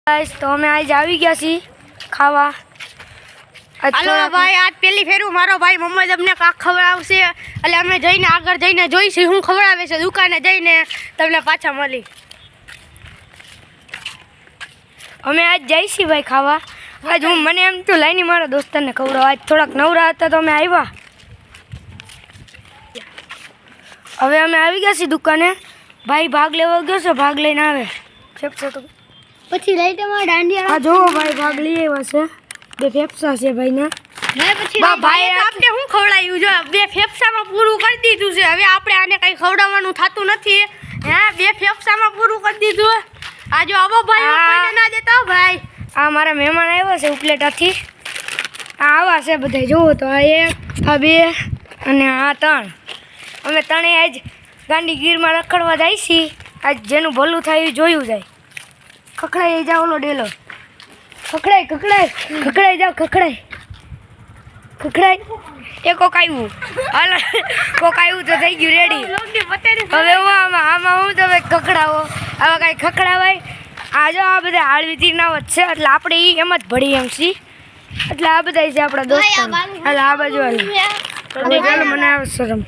Guys तो અમે આજ આવી ગયા છીએ ખાવા। હાલો ભાઈ, આજ પહેલી ફેરું મારો ભાઈ મમ્મા તમને કાક ખવડાવશે એટલે અમે જઈને આગળ જઈને જોઈશું હું ખવડાવે છે દુકાને જઈને તમને પાછા મળી। અમે આજ જઈશી ભાઈ ખાવા। આજ હું મને એમ તો લાઈની મારા દોસ્તને ખવડાવ। આજ થોડાક નવરા હતા તો અમે આવ્યા। હવે અમે આવી ગયા છીએ દુકાને। ભાઈ ભાગ લેવા ગયો છે, ભાગ લઈને આવે ફેફસા તો પછી લઈ તમારા દાંડિયા। આ જો ભાઈ ભાગ લઈ આવ્યા છે, બે ફેફસા છે ભાઈના। પછી ભાઈ આપણે શું ખવડાવ્યું જો બે ફેફસામાં પૂરું કરી દીધું છે। હવે આપણે આને કઈ ખવડાવવાનું થતું નથી। હે બે ફેફસામાં પૂરું કરી દીધું। આ જો આવો ભાઈ કોઈને ના દેતા ભાઈ। આ મારા મહેમાન આવ્યા છે ઉપલેટાથી। આ આવા છે બધા જુઓ તો આ એક, આ બે અને આ ત્રણ। અમે ત્રણેય આજ ગાંધીગીરમાં રખડવા જાય છીએ। આજ જેનું ભલું થાય એ જોયું જાય। ખખડાઈ જાવ ઓલો ડેલો, ખખડાઈ ખખડાઈ ખખડાઈ જાવ, ખખડાઈ ખખડાઈ। એ કોક આવ્યું, હાલ કોક આવ્યું તો થઈ ગયું રેડી। હવે હું આમાં હું તમે ખખડાવો, આવા કાંઈ ખખડાવાય। આ જો આ બધા હાળવીતીના જ છે એટલે આપણે એ એમ જ ભળી એમ છીએ। એટલે આ બધા છે આપણા દોસ્તો। એટલે આ બાજુ હાલ મને આવે શરમ।